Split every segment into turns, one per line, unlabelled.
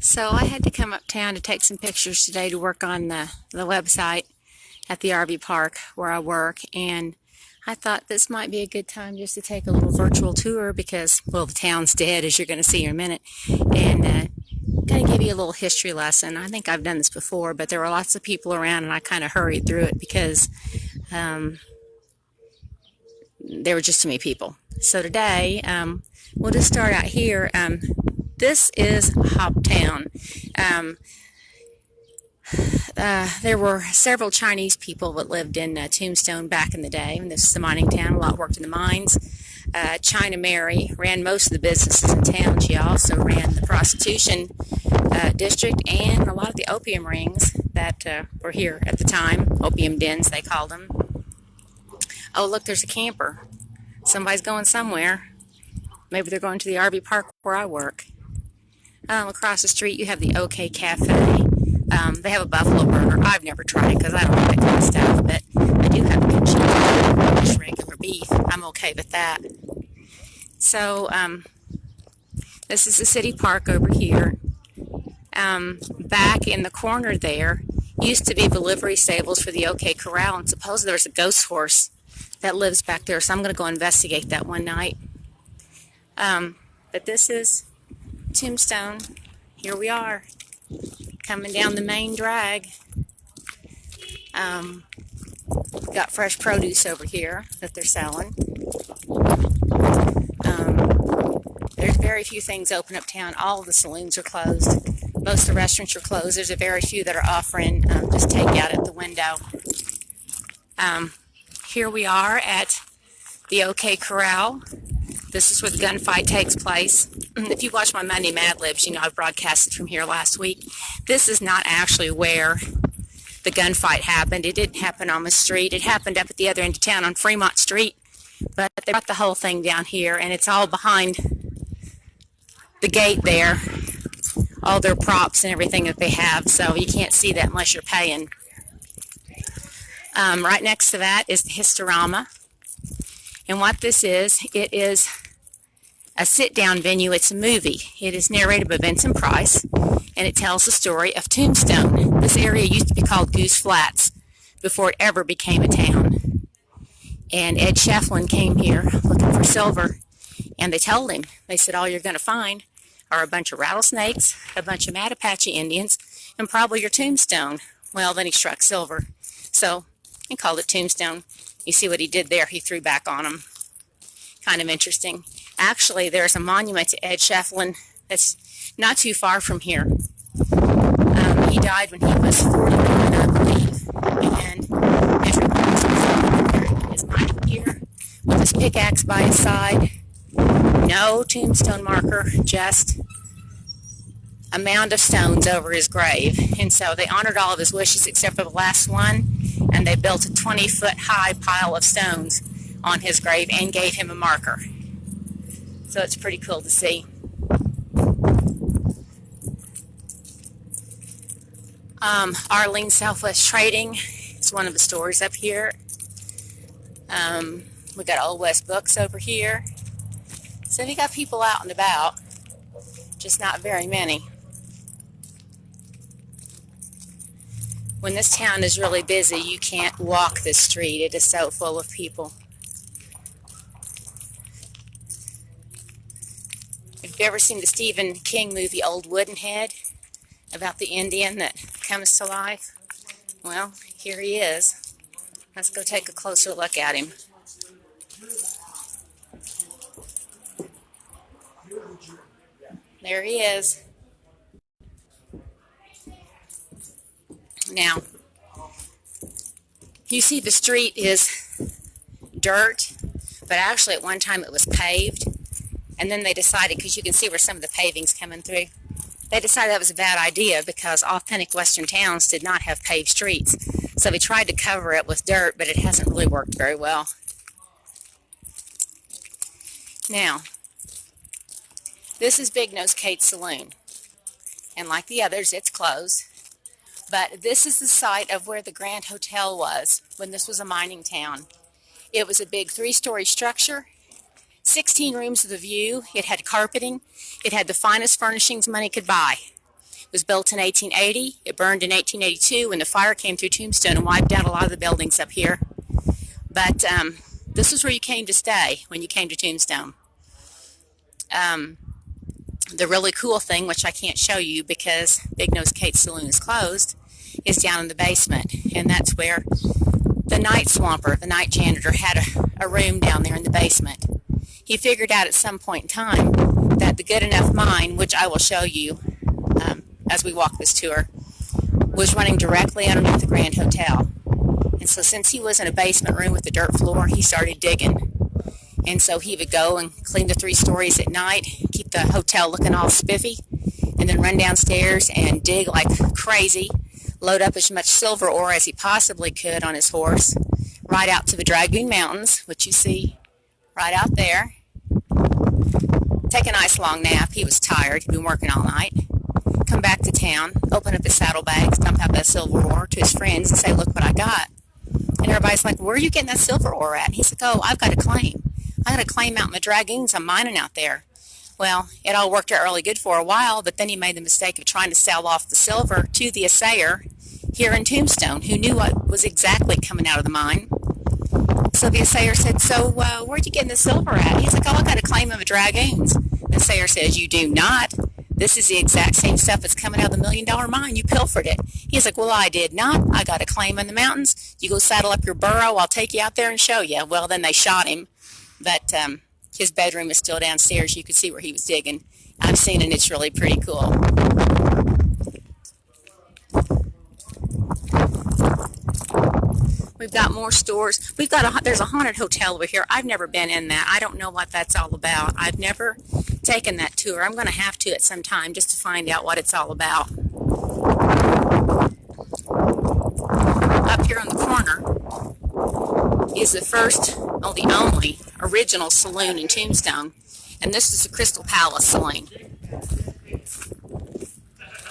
So I had to come uptown to take some pictures today to work on the website at the RV park where I work, and I thought this might be a good time just to take a little virtual tour because, well, the town's dead, as you're going to see in a minute, and kind of give you a little history lesson. I think I've done this before, but there were lots of people around, and I kind of hurried through it because um, there were just too many people. So today, we'll just start out here. This is Hoptown. Um, there were several Chinese people that lived in Tombstone back in the day. And this is a mining town. A lot worked in the mines. China Mary ran most of the businesses in town. She also ran the prostitution district and a lot of the opium rings that were here at the time. Opium dens, they called them. Oh, look, there's a camper. Somebody's going somewhere. Maybe they're going to the RV park where I work. Across the street, you have the OK Cafe. They have a buffalo burger. I've never tried it because I don't like that kind of stuff, but I do have a good cheese, just regular beef. I'm okay with that. So, this is the city park over here. Back in the corner there used to be the livery stables for the OK Corral, and supposedly there's a ghost horse that lives back there, so I'm going to go investigate that one night. But this is Tombstone. Here we are, coming down the main drag. Got fresh produce over here that they're selling. There's very few things open uptown. All of the saloons are closed. Most of the restaurants are closed. There's a very few that are offering just takeout at the window. Here we are at the OK Corral. This is where the gunfight takes place. If you watch my Monday Mad Libs, you know I've broadcasted from here last week. This is not actually where the gunfight happened. It didn't happen on the street. It happened up at the other end of town on Fremont Street. But they brought the whole thing down here, and it's all behind the gate there. All their props and everything that they have, so you can't see that unless you're paying. Right next to that is the Historama. And what this is, it is a sit-down venue. It's a movie. It is narrated by Vincent Price, and it tells the story of Tombstone. This area used to be called Goose Flats before it ever became a town. And Ed Shefflin came here looking for silver, and they told him, they said, all you're going to find are a bunch of rattlesnakes, a bunch of Mattapache Indians, and probably your tombstone. Well, then he struck silver. So he called it Tombstone. You see what he did there? He threw back on them. Kind of interesting. Actually, there's a monument to Ed Shefflin that's not too far from here. He died when he was 41, I believe. And everyone is right here with his pickaxe by his side. No tombstone marker, just a mound of stones over his grave. And so they honored all of his wishes except for the last one, and they built a 20-foot high pile of stones on his grave and gave him a marker. So it's pretty cool to see. Arlene Southwest Trading is one of the stores up here. We got Old West Books over here. So we got people out and about, just not very many. When this town is really busy, you can't walk this street. It is so full of people. Have you ever seen the Stephen King movie Old Wooden Head about the Indian that comes to life? Well, here he is. Let's go take a closer look at him. There he is. Now, you see the street is dirt, but actually at one time it was paved. And then they decided, because you can see where some of the paving's coming through, they decided that was a bad idea because authentic Western towns did not have paved streets. So they tried to cover it with dirt, but it hasn't really worked very well. Now, this is Big Nose Kate's Saloon. And like the others, it's closed. But this is the site of where the Grand Hotel was when this was a mining town. It was a big 3-story structure 16 rooms with a view. It had carpeting. It had the finest furnishings money could buy. It was built in 1880. It burned in 1882 when the fire came through Tombstone and wiped out a lot of the buildings up here. But this was where you came to stay when you came to Tombstone. The really cool thing, which I can't show you because Big Nose Kate's Saloon is closed, is down in the basement. And that's where the night swamper, the night janitor, had a room down there in the basement. He figured out at some point in time that the Good Enough mine, which I will show you as we walk this tour, was running directly underneath the Grand Hotel. And so since he was in a basement room with a dirt floor, he started digging. And so he would go and clean the 3 stories at night, keep the hotel looking all spiffy, and then run downstairs and dig like crazy, load up as much silver ore as he possibly could on his horse, ride out to the Dragoon Mountains, which you see right out there, take a nice long nap. He was tired. He'd been working all night. Come back to town, open up his saddlebags, dump out that silver ore to his friends and say, look what I got. And everybody's like, where are you getting that silver ore at? And he's like, oh, I've got a claim. I got a claim out in the Dragoons. I'm mining out there. Well, it all worked out really good for a while, but then he made the mistake of trying to sell off the silver to the assayer here in Tombstone, who knew what was exactly coming out of the mine. So the assayer said, so where'd you get the silver at? He's like, oh, I got a claim of the Dragoons. The assayer says, you do not. This is the exact same stuff that's coming out of the $1 million mine. You pilfered it. He's like, well, I did not. I got a claim in the mountains. You go saddle up your burro. I'll take you out there and show you. Well, then they shot him. But his bedroom is still downstairs. You can see where he was digging. I've seen it, and it's really pretty cool. We've got more stores. There's a haunted hotel over here. I've never been in that. I don't know what that's all about. I've never taken that tour. I'm going to have to at some time just to find out what it's all about. Up here on the corner is the first, the only original saloon in Tombstone, and this is the Crystal Palace Saloon.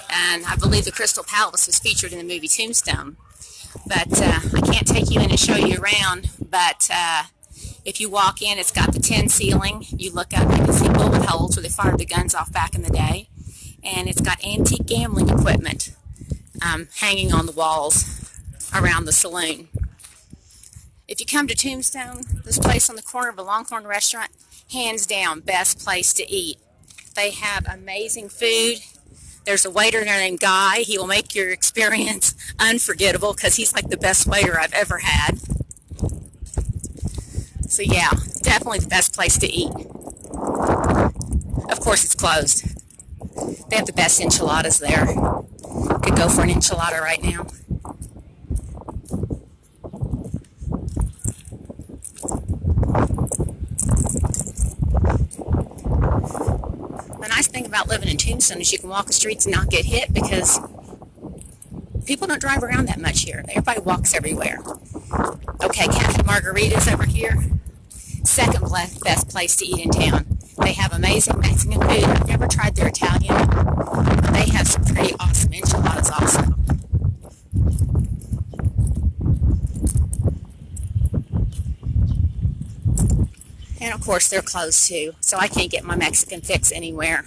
And I believe the Crystal Palace was featured in the movie Tombstone. But I can't take you in and show you around, but if you walk in, it's got the tin ceiling. You look up, you can see bullet holes where they fired the guns off back in the day. And it's got antique gambling equipment hanging on the walls around the saloon. If you come to Tombstone, this place on the corner of a Longhorn restaurant, hands down, best place to eat. They have amazing food. There's a waiter there named Guy. He will make your experience unforgettable because he's like the best waiter I've ever had. So yeah, definitely the best place to eat. Of course it's closed. They have the best enchiladas there. Could go for an enchilada right now. The nice thing about living in Tombstone is you can walk the streets and not get hit because people don't drive around that much here. Everybody walks everywhere. Okay, Cafe Margarita's over here. Second best place to eat in town. They have amazing Mexican food. I've never tried their Italian, but they have some pretty awesome enchiladas also. And of course they're closed too, so I can't get my Mexican fix anywhere.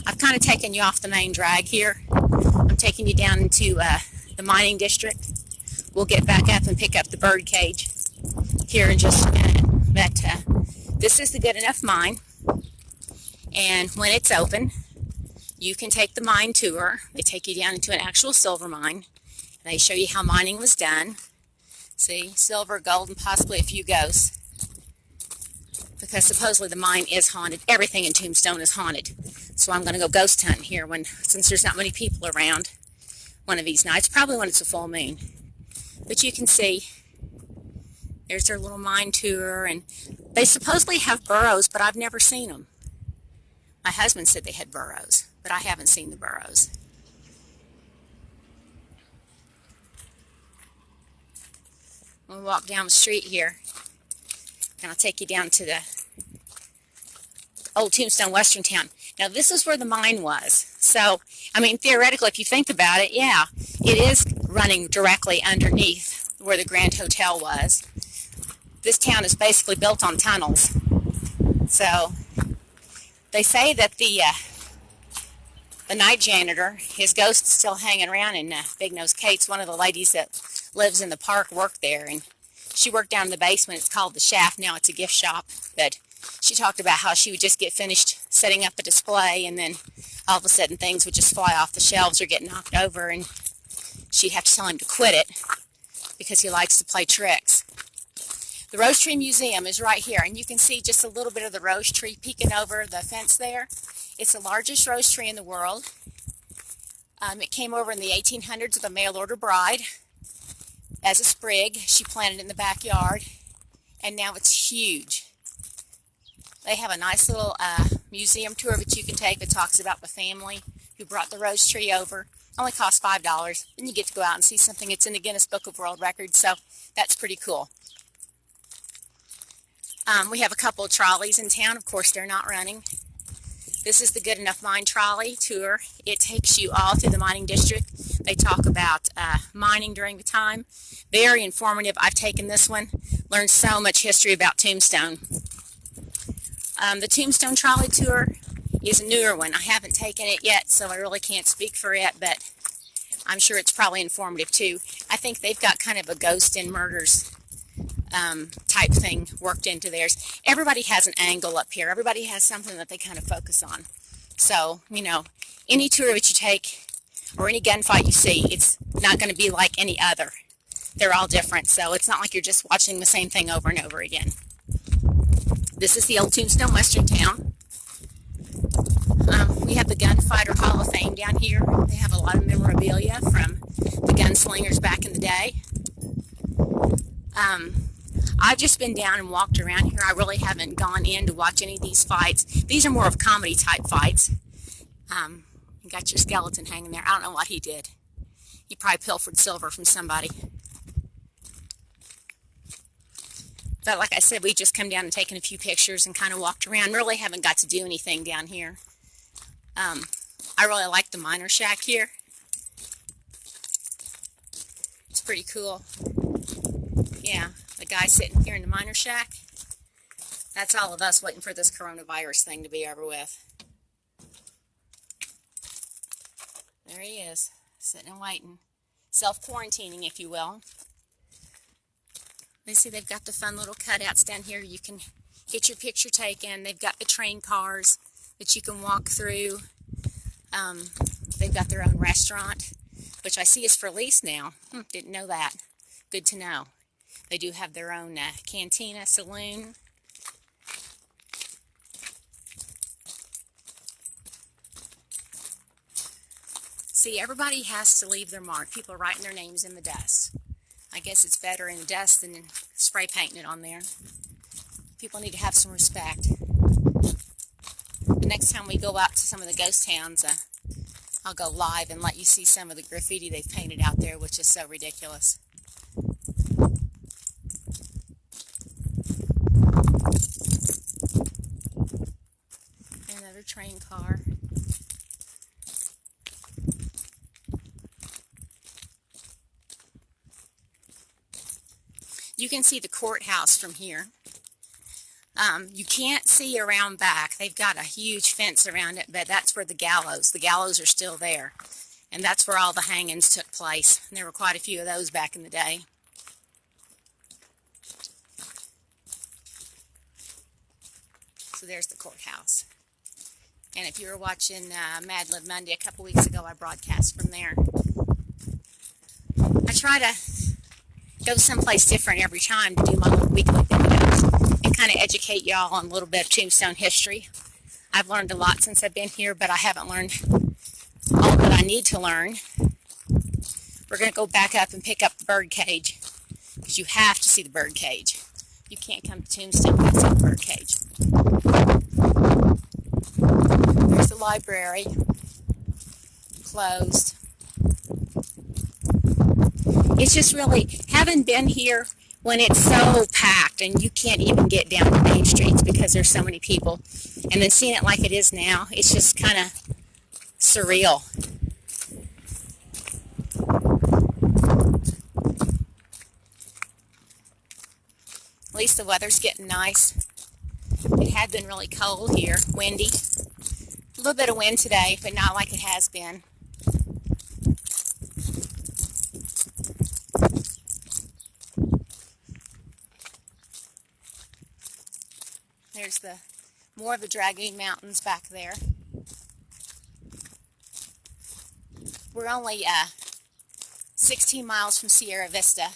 I've kind of taken you off the main drag here. I'm taking you down into the mining district. We'll get back up and pick up the bird cage here in just a minute. But this is the Good Enough mine, and when it's open, you can take the mine tour. They take you down into an actual silver mine. They show you how mining was done. See, silver, gold, and possibly a few ghosts. Because supposedly the mine is haunted. Everything in Tombstone is haunted. So I'm going to go ghost hunting here since there's not many people around one of these nights. Probably when it's a full moon. But you can see, there's their little mine tour. And they supposedly have burrows, but I've never seen them. My husband said they had burrows, but I haven't seen the burrows. We'll walk down the street here, and I'll take you down to the old Tombstone Western Town. Now, this is where the mine was. So, I mean, theoretically, if you think about it, yeah, it is running directly underneath where the Grand Hotel was. this town is basically built on tunnels. So they say that the night janitor, his ghost is still hanging around, and Big Nose Kate's one of the ladies that lives in the park, worked there, and she worked down in the basement. It's called the Shaft. Now it's a gift shop. But she talked about how she would just get finished setting up a display, and then all of a sudden things would just fly off the shelves or get knocked over, and she'd have to tell him to quit it because he likes to play tricks. The Rose Tree Museum is right here, and you can see just a little bit of the rose tree peeking over the fence there. It's the largest rose tree in the world. It came over in the 1800s with a mail-order bride as a sprig. She planted it in the backyard, and now it's huge. They have a nice little museum tour that you can take that talks about the family who brought the rose tree over. Only costs $5, and you get to go out and see something that's in the Guinness Book of World Records, so that's pretty cool. We have a couple of trolleys in town. Of course, they're not running. This is the Good Enough Mine Trolley Tour. It takes you all through the mining district. They talk about mining during the time. Very informative. I've taken this one. Learned so much history about Tombstone. The Tombstone Trolley Tour is a newer one. I haven't taken it yet, so I really can't speak for it, but I'm sure it's probably informative too. I think they've got kind of a ghost and murders type thing worked into theirs. Everybody has an angle up here. Everybody has something that they kind of focus on. So, you know, any tour that you take or any gunfight you see, it's not going to be like any other. They're all different, so it's not like you're just watching the same thing over and over again. This is the old Tombstone Western Town. We have the Gunfighter Hall of Fame down here. They have a lot of memorabilia from the gunslingers back in the day. I've just been down and walked around here. I really haven't gone in to watch any of these fights. These are more of comedy type fights. You got your skeleton hanging there. I don't know what he did. He probably pilfered silver from somebody. But like I said, we just come down and taken a few pictures and kind of walked around. Really haven't got to do anything down here. I really like the miner shack here. It's pretty cool. Yeah, the guy sitting here in the miner shack. That's all of us waiting for this coronavirus thing to be over with. There he is, sitting and waiting. Self-quarantining, if you will. They see they've got the fun little cutouts down here. You can get your picture taken. They've got the train cars that you can walk through. They've got their own restaurant, which I see is for lease now. Didn't know that. Good to know. They do have their own cantina, saloon. See, everybody has to leave their mark. People are writing their names in the dust. I guess it's better in the dust than in spray painting it on there. People need to have some respect. The next time we go out to some of the ghost towns, I'll go live and let you see some of the graffiti they've painted out there, which is so ridiculous. Another train car. You can see the courthouse from here. You can't see around back. They've got a huge fence around it, but that's where the gallows are still there. And that's where all the hangings took place. And there were quite a few of those back in the day. So there's the courthouse. And if you were watching Mad Lib Monday a couple weeks ago, I broadcast from there. I try to go someplace different every time to do my little weekly videos and kind of educate y'all on a little bit of Tombstone history. I've learned a lot since I've been here, but I haven't learned all that I need to learn. We're going to go back up and pick up the bird cage, because you have to see the bird cage. You can't come to Tombstone without seeing the bird cage. There's the library, closed. It's just really, having been here when it's so packed and you can't even get down the main streets because there's so many people, and then seeing it like it is now, it's just kind of surreal. At least the weather's getting nice. It had been really cold here, windy. A little bit of wind today, but not like it has been. There's more of the Dragoon Mountains back there. We're only 16 miles from Sierra Vista,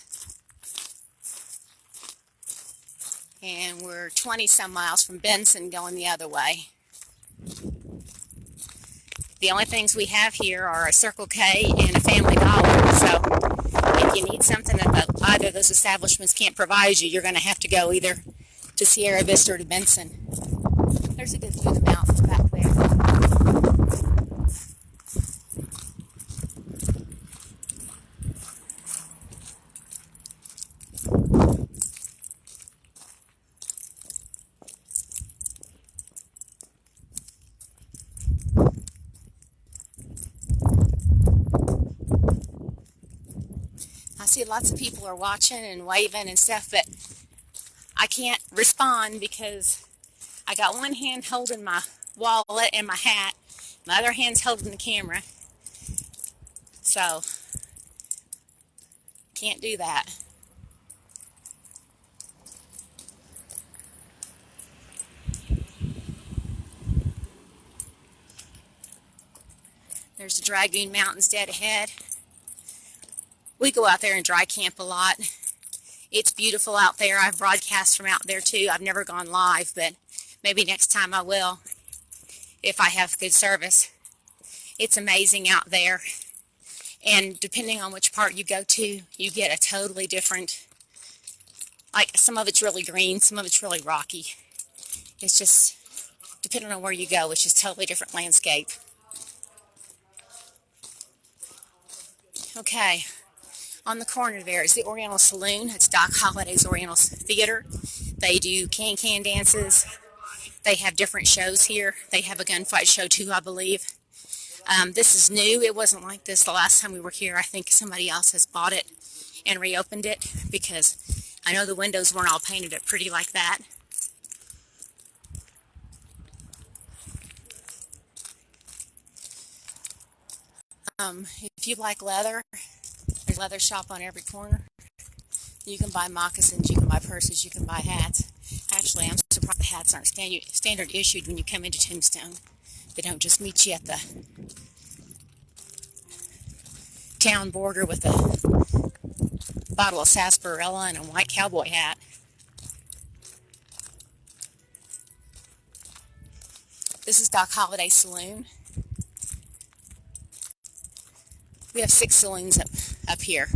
and we're 20 some miles from Benson going the other way. The only things we have here are a Circle K and a Family Dollar, so if you need something that either of those establishments can't provide you, you're going to have to go either to Sierra Vista or to Benson. There's a good view of the mountains back there. I see lots of people are watching and waving and stuff, but I can't respond because I got one hand holding my wallet and my hat, my other hand's holding the camera, so can't do that. There's the Dragoon Mountains dead ahead. We go out there and dry camp a lot. It's beautiful out there. I've broadcast from out there too. I've never gone live, but maybe next time I will if I have good service. It's amazing out there. And depending on which part you go to, you get a totally different, like some of it's really green, some of it's really rocky. It's just, depending on where you go, it's just totally different landscape. Okay. On the corner there is the Oriental Saloon. It's Doc Holliday's Oriental Theater. They do can-can dances. They have different shows here. They have a gunfight show too, I believe. This is new. It wasn't like this the last time we were here. I think somebody else has bought it and reopened it because I know the windows weren't all painted up pretty like that. If you like leather, there's a leather shop on every corner. You can buy moccasins, you can buy purses, you can buy hats. Actually, I'm surprised the hats aren't standard issued when you come into Tombstone. They don't just meet you at the town border with a bottle of sarsaparilla and a white cowboy hat. This is Doc Holliday's Saloon. We have 6 saloons up here.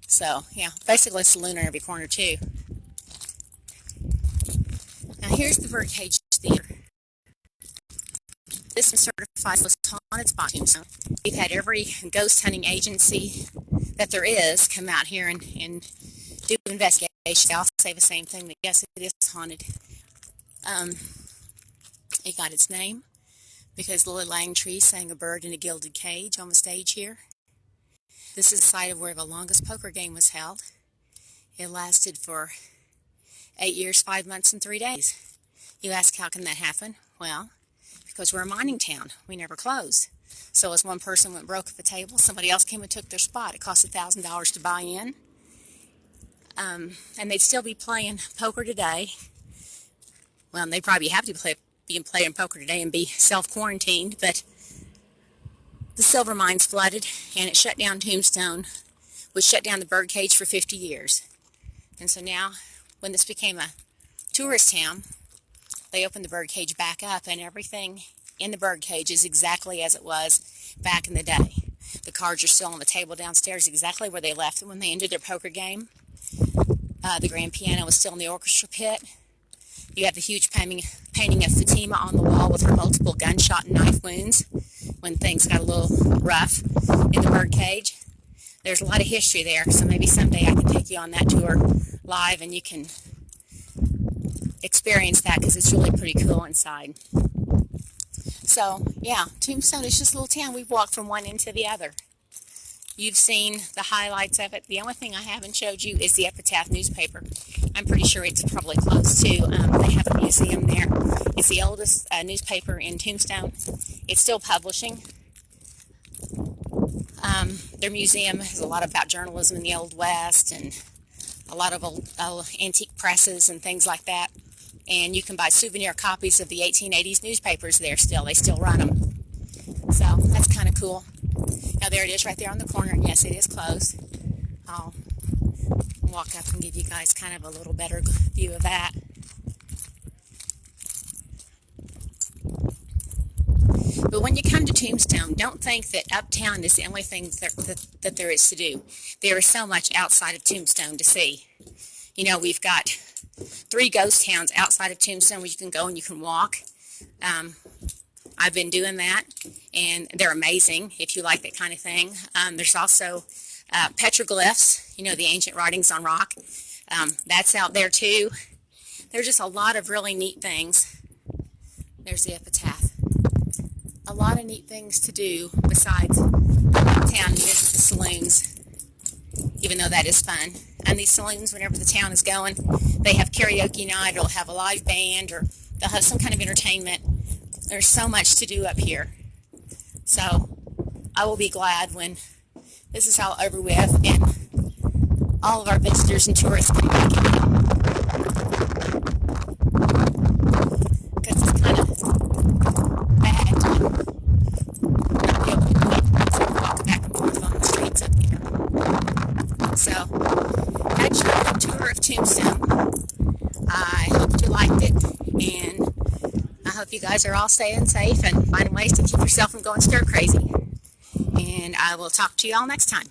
So, yeah, basically a saloon on every corner, too. Now, here's the Birdcage Theater. This is certified most haunted spot in Tombstone. We've had every ghost hunting agency that there is come out here and do investigations. They all say the same thing, that yes, it is haunted. It got its name because Lily Langtree sang a bird in a gilded cage on the stage here. This is the site of where the longest poker game was held. It lasted for 8 years, 5 months, and 3 days. You ask, how can that happen? Well, because we're a mining town. We never closed. So as one person went broke at the table, somebody else came and took their spot. It cost $1,000 to buy in. And they'd still be playing poker today. Well, they'd probably have to be playing poker today and be self-quarantined, but the silver mines flooded, and it shut down Tombstone, which shut down the birdcage for 50 years. And so now, when this became a tourist town, they opened the birdcage back up, and everything in the birdcage is exactly as it was back in the day. The cards are still on the table downstairs, exactly where they left them when they ended their poker game. The grand piano was still in the orchestra pit. You have the huge painting of Fatima on the wall with her multiple gunshot and knife wounds when things got a little rough in the birdcage. There's a lot of history there, so maybe someday I can take you on that tour live and you can experience that because it's really pretty cool inside. So, yeah, Tombstone is just a little town. We've walked from one end to the other. You've seen the highlights of it. The only thing I haven't showed you is the Epitaph newspaper. I'm pretty sure it's probably closed too. They have a museum there. It's the oldest newspaper in Tombstone. It's still publishing. Their museum has a lot about journalism in the Old West and a lot of old antique presses and things like that. And you can buy souvenir copies of the 1880s newspapers there still. They still run them. So that's kind of cool. Now there it is right there on the corner, and yes, it is closed. I'll walk up and give you guys kind of a little better view of that. But when you come to Tombstone, don't think that uptown is the only thing that there is to do. There is so much outside of Tombstone to see. You know, we've got 3 ghost towns outside of Tombstone where you can go and you can walk. I've been doing that, and they're amazing if you like that kind of thing. There's also petroglyphs, you know, the ancient writings on rock. That's out there too. There's just a lot of really neat things. There's the Epitaph. A lot of neat things to do besides town and visit the saloons, even though that is fun. And these saloons, whenever the town is going, they have karaoke night, or they'll have a live band, or they'll have some kind of entertainment. There's so much to do up here. So I will be glad when this is all over with and all of our visitors and tourists come back in. Because it's kind of bad to not be able to walk back and forth on the streets up here. So that's your tour of Tombstone. I hope you liked it, and I hope you guys are all staying safe and finding ways to keep yourself from going stir crazy. And I will talk to you all next time.